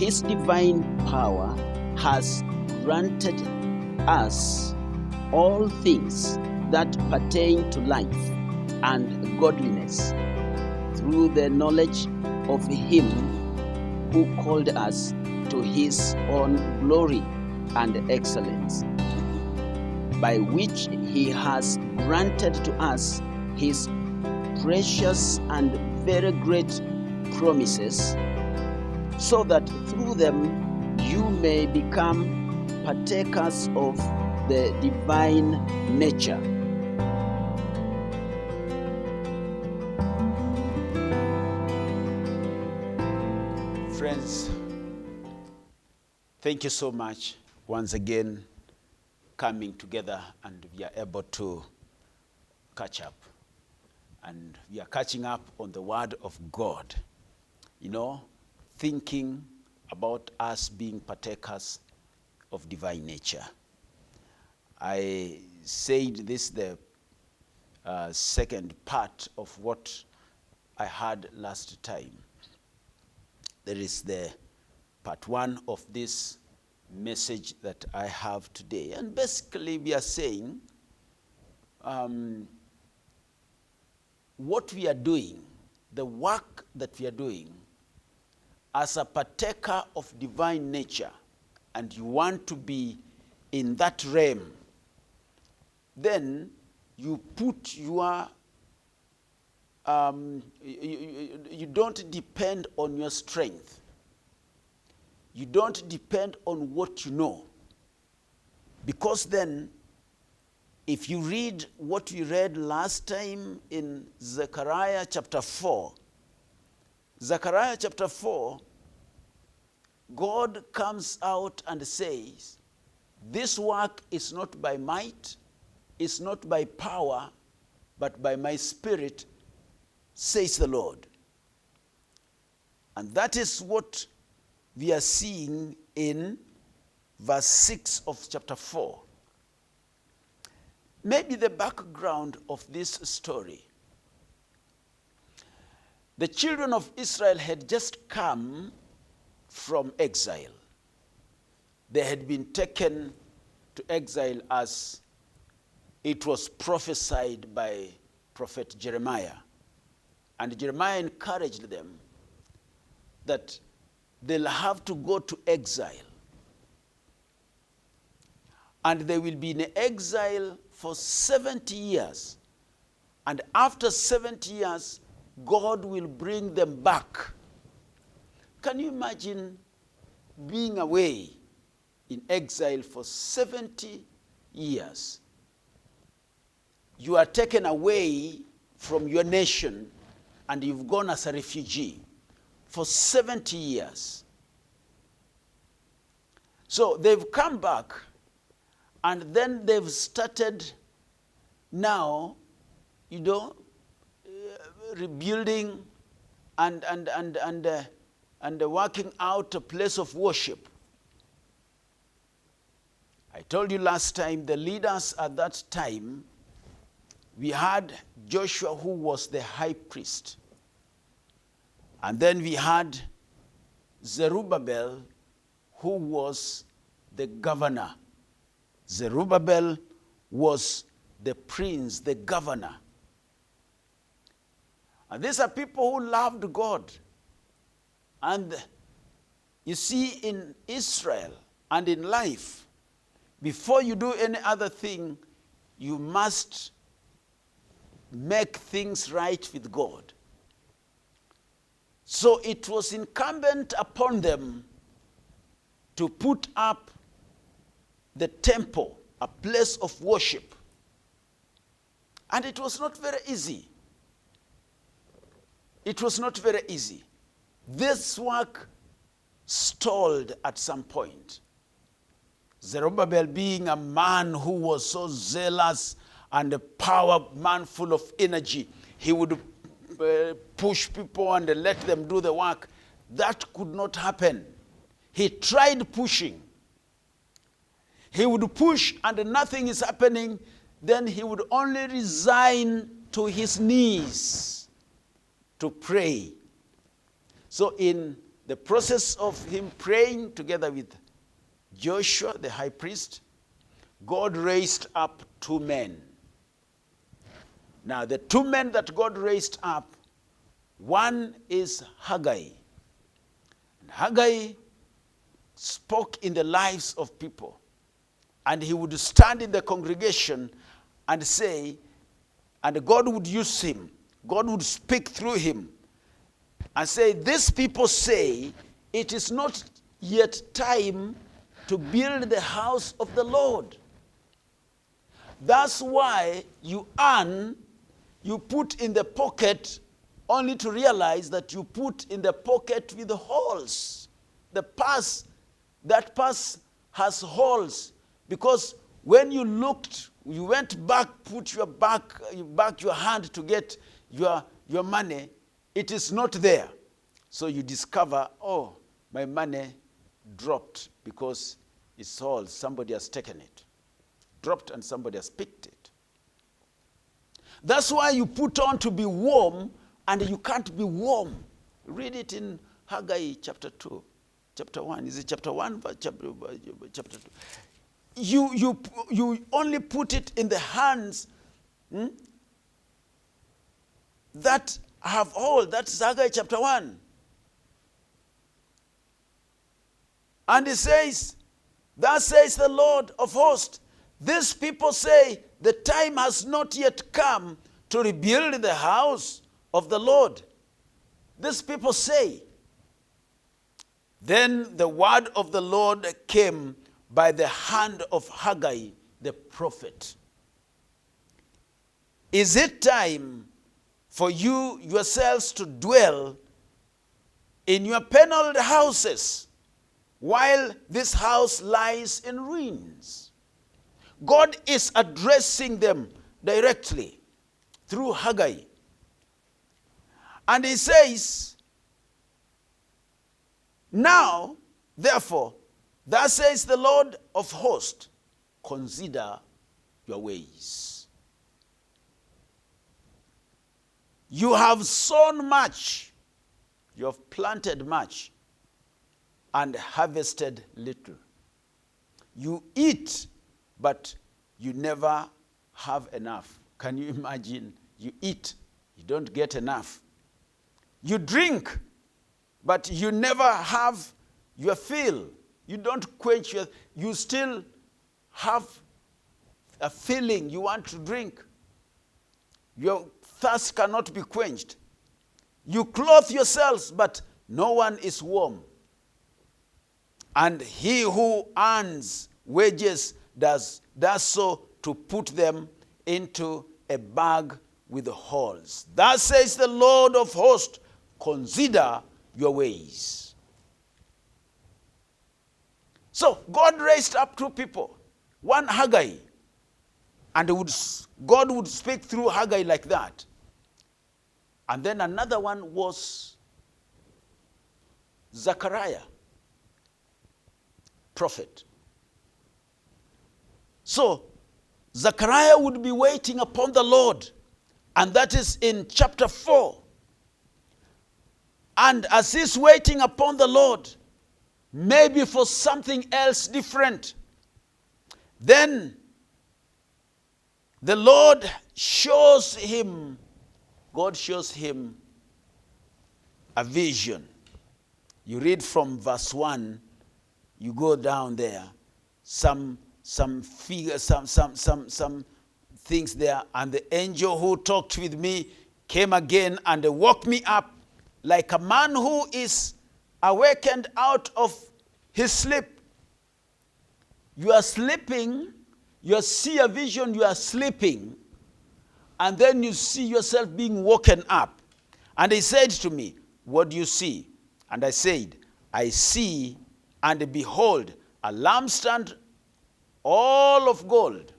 his divine power has granted us all things that pertain to life and godliness through the knowledge of him who called us to his own glory and excellence, by which he has granted to us his precious and very great promises, so that through them you may become partakers of the divine nature. Friends, thank you so much once again coming together, and we are able to catch up. And we are catching up on the Word of God, thinking about us being partakers of divine nature. I said this the second part of what I had last time. There is the part one of this message that I have today. And basically we are saying what we are doing, the work that we are doing as a partaker of divine nature, and you want to be in that realm, then you put your, you don't depend on your strength. You don't depend on what you know. Because then, if you read what we read last time in Zechariah chapter 4, Zechariah chapter 4, God comes out and says, this work is not by might, it's not by power, but by my Spirit, says the Lord. And that is what we are seeing in verse 6 of chapter 4. Maybe the background of this story. The children of Israel had just come from exile. They had been taken to exile as it was prophesied by prophet Jeremiah. And Jeremiah encouraged them that they'll have to go to exile. And they will be in exile for 70 years. And after 70 years, God will bring them back. Can you imagine being away in exile for 70 years? You are taken away from your nation and you've gone as a refugee for 70 years. So they've come back, and then they've started now, rebuilding and working out a place of worship. I told you last time, the leaders at that time, we had Joshua, who was the high priest. And then we had Zerubbabel, who was the governor. Zerubbabel was the prince, the governor. And these are people who loved God. And you see, in Israel and in life, before you do any other thing, you must make things right with God. So it was incumbent upon them to put up the temple, a place of worship. And it was not very easy. It was not very easy. This work stalled at some point. Zerubbabel, being a man who was so zealous and a power man full of energy, he would push people and let them do the work. That could not happen. He tried pushing. He would push and nothing is happening. Then he would only resign to his knees to pray. So in the process of him praying together with Joshua, the high priest, God raised up two men. Now, the two men that God raised up, one is Haggai. And Haggai spoke in the lives of people. And he would stand in the congregation and say, and God would use him. God would speak through him and say, these people say, it is not yet time to build the house of the Lord. That's why you earn, you put in the pocket, only to realize that you put in the pocket with the holes. The purse, that purse has holes, because when you looked, you went back, put your back your hand to get your money, it is not there. So you discover, oh, my money dropped because it's all, somebody has taken it. Dropped and somebody has picked it. That's why you put on to be warm, and you can't be warm. Read it in Haggai chapter 2. Chapter 1. Is it chapter 1? Chapter 2. You only put it in the hands that have all. That's Haggai chapter 1. And he says, thus says the Lord of hosts, these people say, the time has not yet come to rebuild the house of the Lord. These people say. Then the word of the Lord came by the hand of Haggai the prophet. Is it time for you yourselves to dwell in your paneled houses while this house lies in ruins? God is addressing them directly through Haggai. And he says, now, therefore, thus says the Lord of hosts, consider your ways. You have sown much, you have planted much, and harvested little. You eat, but you never have enough. Can you imagine? You eat, you don't get enough. You drink, but you never have your fill. You don't quench you still have a feeling you want to drink. Your thirst cannot be quenched. You clothe yourselves, but no one is warm. And he who earns wages does so to put them into a bag with holes. Thus says the Lord of hosts, consider your ways. So God raised up two people. One, Haggai. And God would speak through Haggai like that. And then another one was Zechariah, prophet. So Zechariah would be waiting upon the Lord. And that is in chapter 4. And as he's waiting upon the Lord, maybe for something else different, then the Lord shows him, God shows him a vision. You read from verse 1, you go down there, some figures, some things there. And the angel who talked with me came again and woke me up like a man who is awakened out of his sleep. You are sleeping, you see a vision, you are sleeping, and then you see yourself being woken up. And he said to me, what do you see? And I said, I see, and behold, a lampstand all of gold,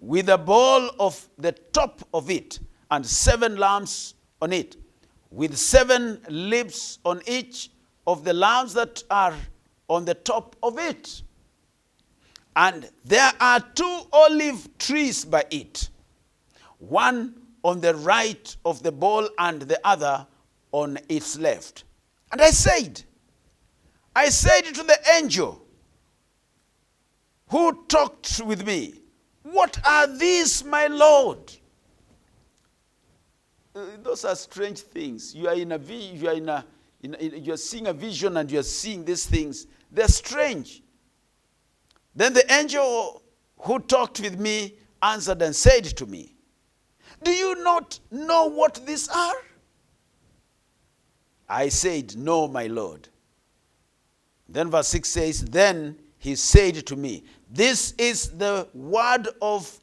with a bowl of the top of it, and 7 lamps on it, with 7 lips on each of the lamps that are on the top of it. And there are 2 olive trees by it, one on the right of the bowl and the other on its left. And I said to the angel who talked with me, what are these, my Lord? Those are strange things. You are you are seeing a vision and you are seeing these things. They're strange. Then the angel who talked with me answered and said to me, do you not know what these are? I said, no, my Lord. Then verse 6 says, then he said to me, this is the word of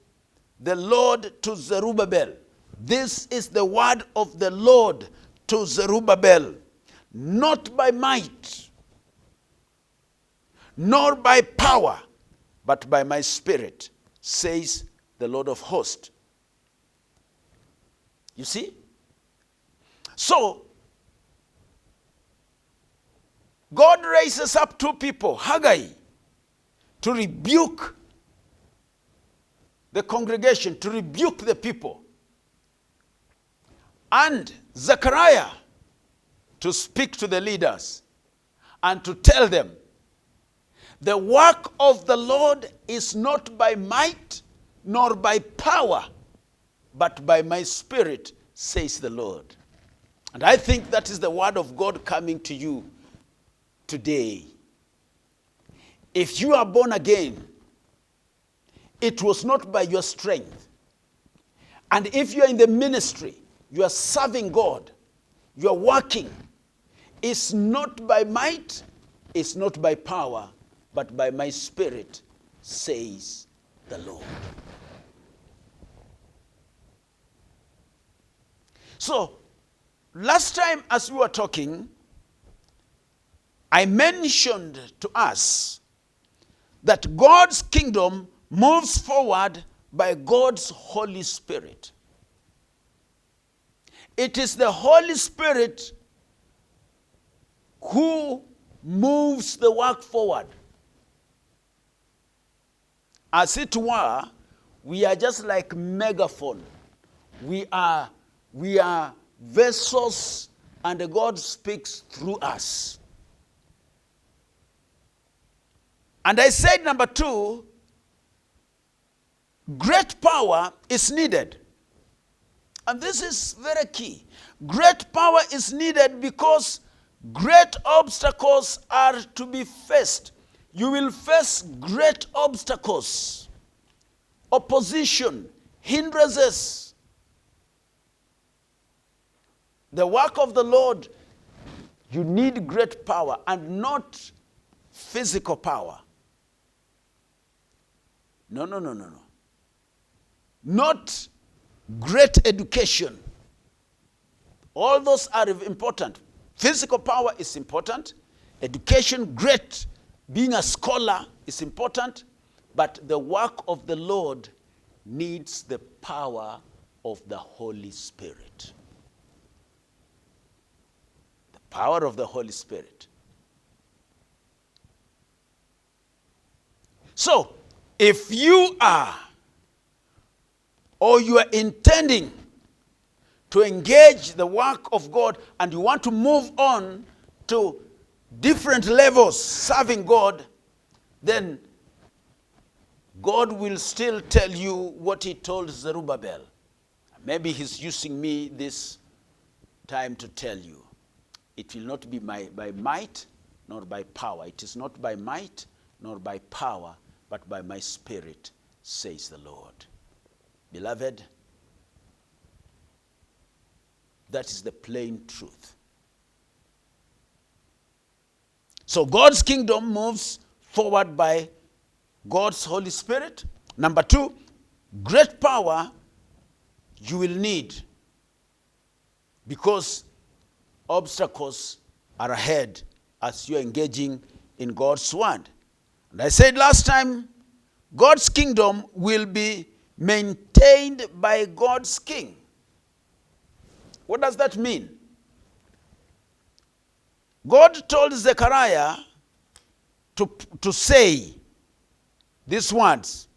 the Lord to Zerubbabel. This is the word of the Lord to Zerubbabel. Not by might, nor by power, but by my spirit, says the Lord of hosts. You see? So, God raises up two people, Haggai, to rebuke the congregation, to rebuke the people, and Zechariah to speak to the leaders and to tell them, the work of the Lord is not by might nor by power, but by my spirit, says the Lord. And I think that is the word of God coming to you today. If you are born again, it was not by your strength. And if you are in the ministry, you are serving God, you are working, it's not by might, it's not by power, but by my spirit, says the Lord. So, last time as we were talking, I mentioned to us that God's kingdom moves forward by God's Holy Spirit. It is the Holy Spirit who moves the work forward. As it were, we are just like megaphone. We are vessels, and God speaks through us. And I said, number 2, great power is needed. And this is very key. Great power is needed because great obstacles are to be faced. You will face great obstacles, opposition, hindrances. The work of the Lord, you need great power and not physical power. No. Not great education. All those are important. Physical power is important. Education, great. Being a scholar is important. But the work of the Lord needs the power of the Holy Spirit. The power of the Holy Spirit. So, if you are or you are intending to engage the work of God and you want to move on to different levels serving God, then God will still tell you what he told Zerubbabel. Maybe he's using me this time to tell you. It will not be by might nor by power. It is not by might nor by power, but by my spirit, says the Lord. Beloved, that is the plain truth. So God's kingdom moves forward by God's Holy Spirit. Number 2, great power you will need because obstacles are ahead as you are engaging in God's word. And I said last time, God's kingdom will be maintained by God's king. What does that mean? God told Zechariah to say these words.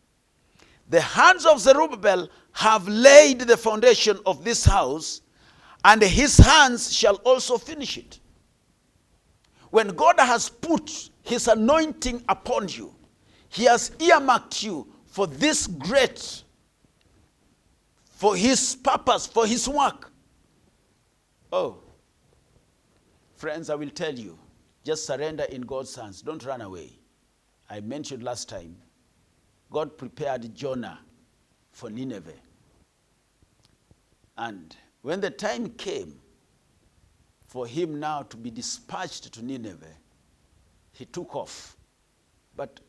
The hands of Zerubbabel have laid the foundation of this house, and his hands shall also finish it. when God has put his anointing upon you, he has earmarked you for this great, for his purpose, for his work. Oh, friends, I will tell you, just surrender in God's hands. Don't run away. I mentioned last time, God prepared Jonah for Nineveh. And when the time came for him now to be dispatched to Nineveh, he took off. But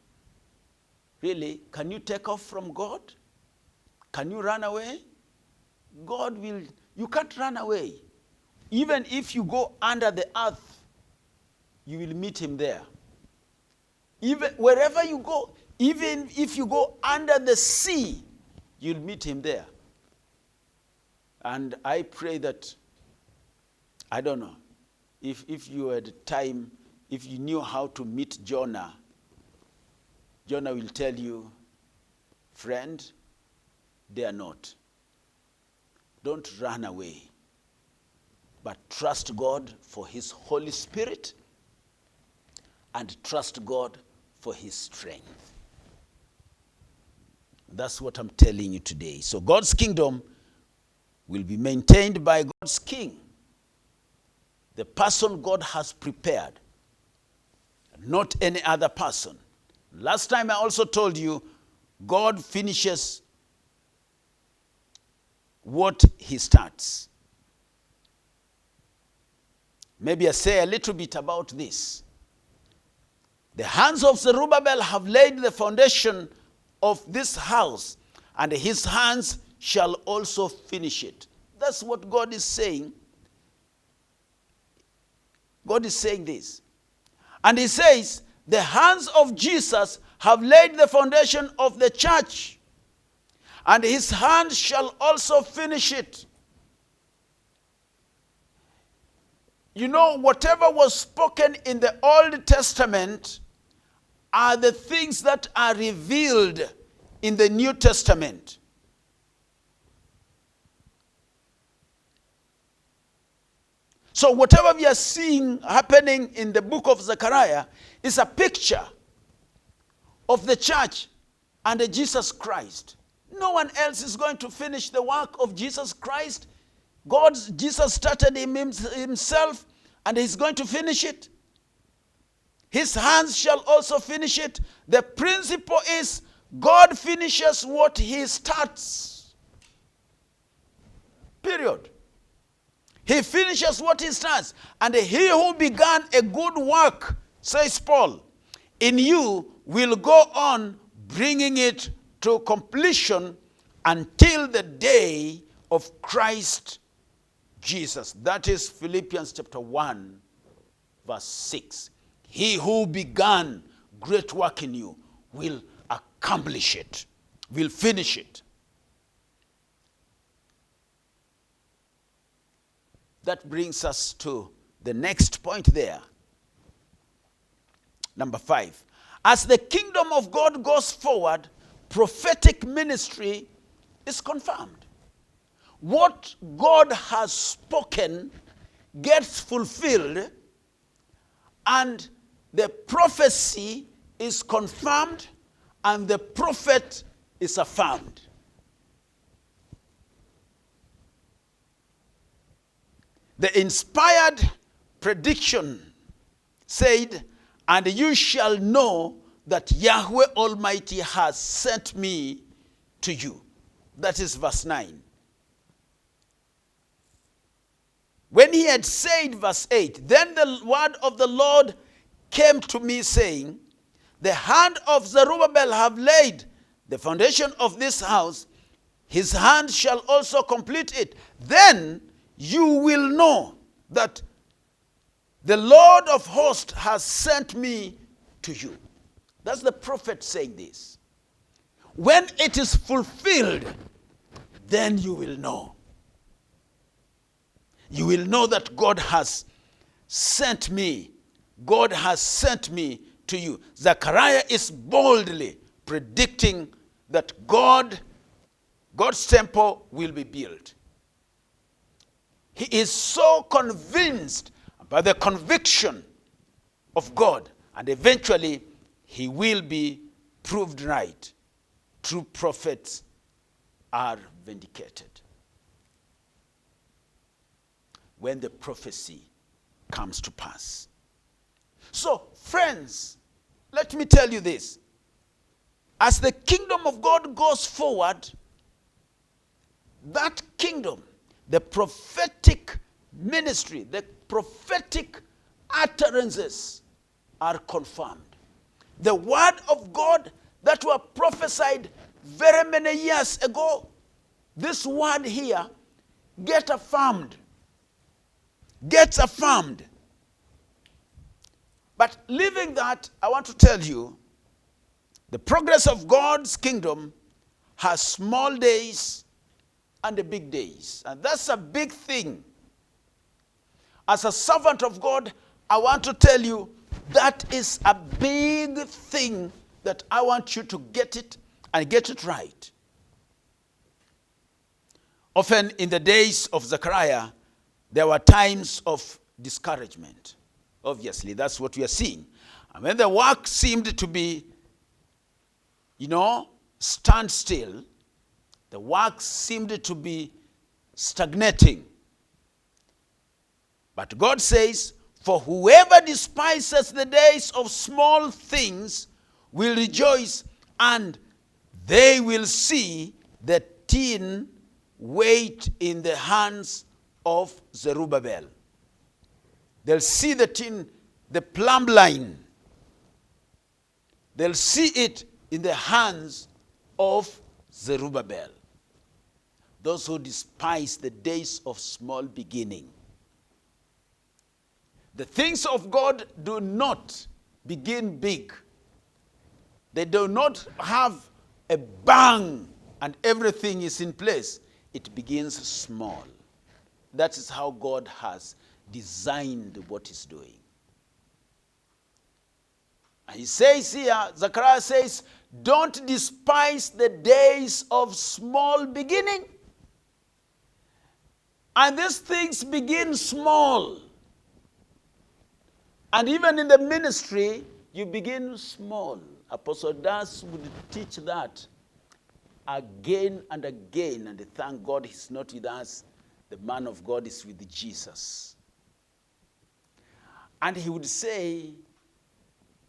really, can you take off from God? Can you run away? God will, you can't run away. Even if you go under the earth, you will meet him there. Even wherever you go, even if you go under the sea, you'll meet him there. And I pray that, I don't know, if you had time, if you knew how to meet Jonah, Jonah will tell you, friend, dare not. Don't run away, but trust God for his Holy Spirit and trust God for his strength. That's what I'm telling you today. So God's kingdom will be maintained by God's king, the person God has prepared, not any other person. Last time I also told you, God finishes what he starts. Maybe I say a little bit about this. The hands of Zerubbabel have laid the foundation of this house, and his hands shall also finish it. That's what God is saying. God is saying this. And he says, the hands of Jesus have laid the foundation of the church, and his hand shall also finish it. You know, whatever was spoken in the Old Testament are the things that are revealed in the New Testament. So whatever we are seeing happening in the book of Zechariah is a picture of the church and Jesus Christ. No one else is going to finish the work of Jesus Christ. Jesus started him himself, and he's going to finish it. His hands shall also finish it. The principle is God finishes what he starts. Period. He finishes what he starts. And he who began a good work, says Paul, in you will go on bringing it to completion until the day of Christ Jesus. That is Philippians chapter 1, verse 6. He who began great work in you will accomplish it, will finish it. That brings us to the next point there. Number 5. As the kingdom of God goes forward, prophetic ministry is confirmed. What God has spoken gets fulfilled, and the prophecy is confirmed, and the prophet is affirmed. The inspired prediction said, and you shall know that Yahweh Almighty has sent me to you. That is verse 9. When he had said, verse 8, then the word of the Lord came to me, saying, the hand of Zerubbabel have laid the foundation of this house. His hand shall also complete it. Then you will know that the Lord of hosts has sent me to you. That's the prophet saying this. When it is fulfilled, then you will know. You will know that God has sent me. God has sent me to you. Zechariah is boldly predicting that God's temple will be built. He is so convinced by the conviction of God. And eventually, he will be proved right. True prophets are vindicated when the prophecy comes to pass. So, friends, let me tell you this. As the kingdom of God goes forward, that kingdom, the prophetic ministry, the prophetic utterances are confirmed. The word of God that were prophesied very many years ago, this word here gets affirmed. But leaving that, I want to tell you, the progress of God's kingdom has small days and the big days. And that's a big thing. As a servant of God, I want to tell you that is a big thing that I want you to get it and get it right. Often in the days of Zechariah, there were times of discouragement. Obviously, that's what we are seeing. And when the work seemed to be, stand still, the work seemed to be stagnating. But God says, for whoever despises the days of small things will rejoice, and they will see the tin weight in the hands of Zerubbabel. They'll see the tin, the plumb line. They'll see it in the hands of Zerubbabel. Those who despise the days of small beginning. The things of God do not begin big. They do not have a bang and everything is in place. It begins small. That is how God has designed what he's doing. And he says here, Zechariah says, don't despise the days of small beginning. And these things begin small. And even in the ministry, you begin small. Apostle Das would teach that again and again. And thank God he's not with us. The man of God is with Jesus. And he would say,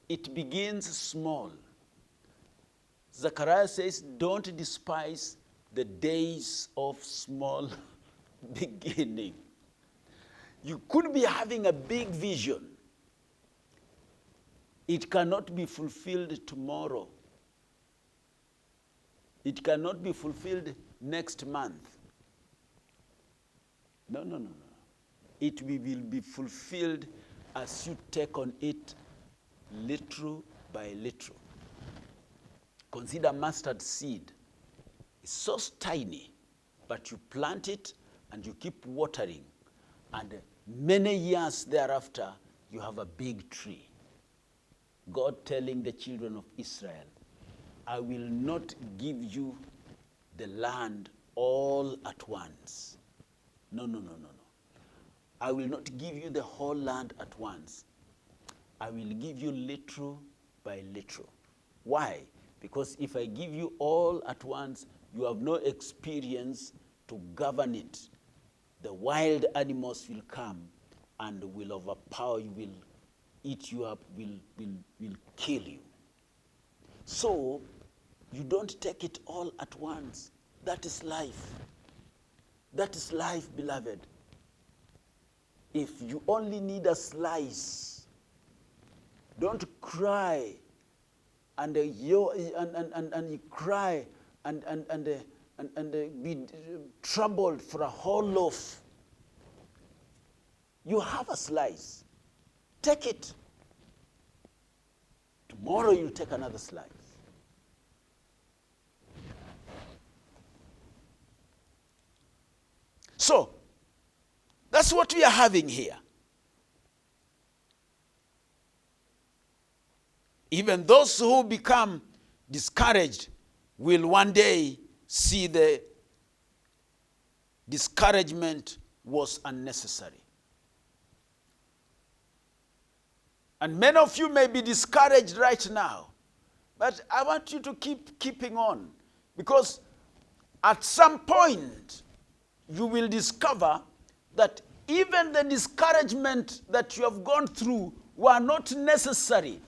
it begins small. Zechariah says, don't despise the days of small beginning. You could be having a big vision. It cannot be fulfilled tomorrow. It cannot be fulfilled next month. No. It will be fulfilled as you take on it little by little. Consider mustard seed. It's so tiny, but you plant it and you keep watering. And many years thereafter, you have a big tree. God telling the children of Israel, I will not give you the land all at once. No. I will not give you the whole land at once. I will give you little by little. Why? Because if I give you all at once, you have no experience to govern it. The wild animals will come and will overpower you, will eat you up, will kill you. So, you don't take it all at once. That is life. That is life, beloved. If you only need a slice, don't cry and you cry and be troubled for a whole loaf. You have a slice. Take it. Tomorrow you'll take another slice. So, that's what we are having here. Even those who become discouraged will one day see the discouragement was unnecessary. And many of you may be discouraged right now. But I want you to keeping on. Because at some point, you will discover that even the discouragement that you have gone through were not necessary.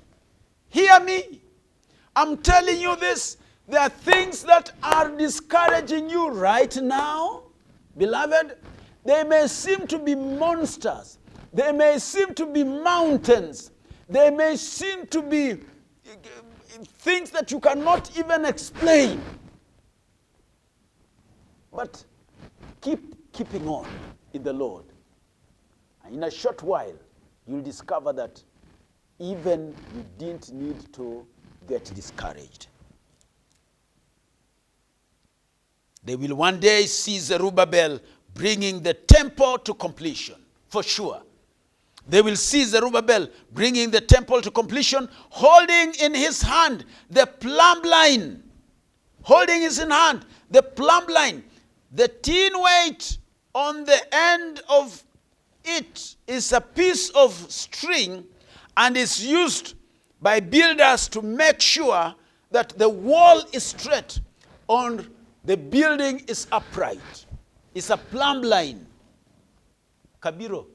Hear me. I'm telling you this. There are things that are discouraging you right now. Beloved, they may seem to be monsters. They may seem to be mountains. They may seem to be things that you cannot even explain. But keeping on in the Lord. And in a short while, you'll discover that even you didn't need to get discouraged. They will one day see Zerubbabel bringing the temple to completion, for sure. They will see Zerubbabel bringing the temple to completion, holding in his hand the plumb line. Holding his in hand the plumb line. The tin weight on the end of it is a piece of string and is used by builders to make sure that the wall is straight and the building is upright. It's a plumb line. Kabiro.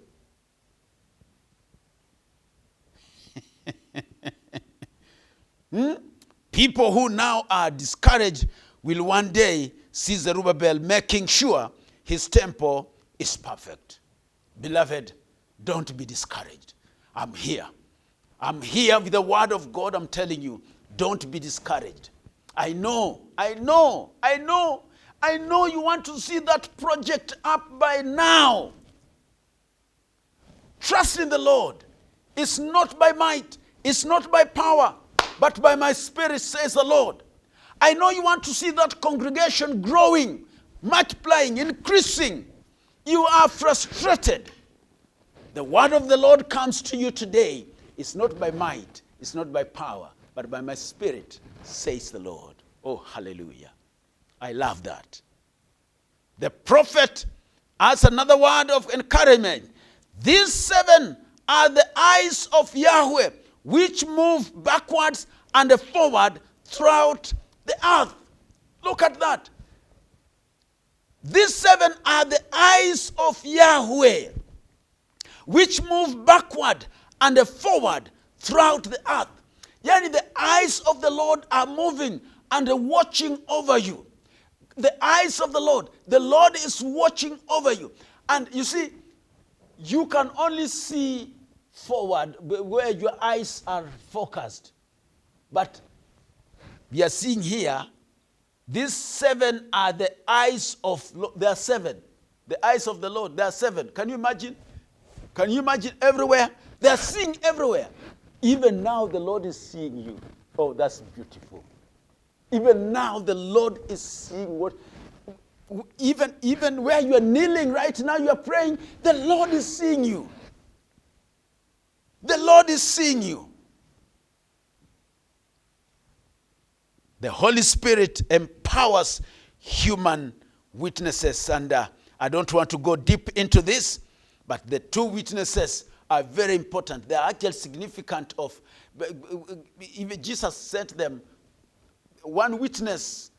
People who now are discouraged will one day see Zerubbabel making sure his temple is perfect. Beloved, don't be discouraged. I'm here. I'm here with the word of God. I'm telling you, don't be discouraged. I know you want to see that project up by now. Trust in the Lord. It's not by might, it's not by power, but by my spirit, says the Lord. I know you want to see that congregation growing, multiplying, increasing. You are frustrated. The word of the Lord comes to you today. It's not by might, it's not by power, but by my spirit, says the Lord. Oh, hallelujah. I love that. The prophet has another word of encouragement. These 7 are the eyes of Yahweh, which move backwards and forward throughout the earth. Look at that. These 7 are the eyes of Yahweh, which move backward and forward throughout the earth. Yani the eyes of the Lord are moving and watching over you. The eyes of the Lord is watching over you. And you see, you can only see forward where your eyes are focused. But we are seeing here, these 7 are the eyes of, there are 7. The eyes of the Lord, there are 7. Can you imagine? Can you imagine everywhere? They are seeing everywhere. Even now the Lord is seeing you. Oh, that's beautiful. Even now the Lord is seeing what, even where you are kneeling right now, you are praying, the Lord is seeing you. The Lord is seeing you. The Holy Spirit empowers human witnesses. And I don't want to go deep into this, but the 2 witnesses are very important. They are actually significant of, even Jesus sent them. One witness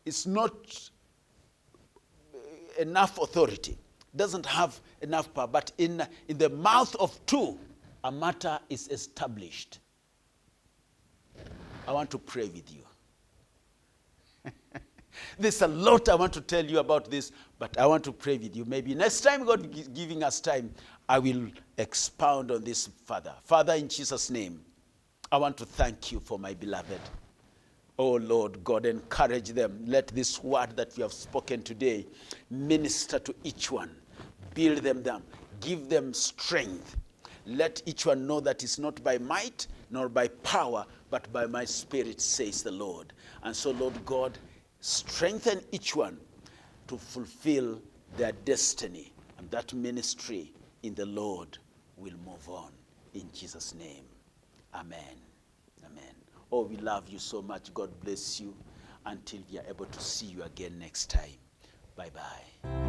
is not enough authority, doesn't have enough power, but in the mouth of 2, a matter is established. I want to pray with you. There's a lot I want to tell you about this, but I want to pray with you. Maybe next time God is giving us time, I will expound on this further. Father, in Jesus' name, I want to thank you for my beloved. Oh Lord God, encourage them. Let this word that we have spoken today minister to each one. Build them down. Give them strength. Let each one know that it's not by might nor by power, but by my spirit, says the Lord. And so, Lord God, strengthen each one to fulfill their destiny. And that ministry in the Lord will move on. In Jesus' name, amen. Amen. Oh, we love you so much. God bless you until we are able to see you again next time. Bye-bye.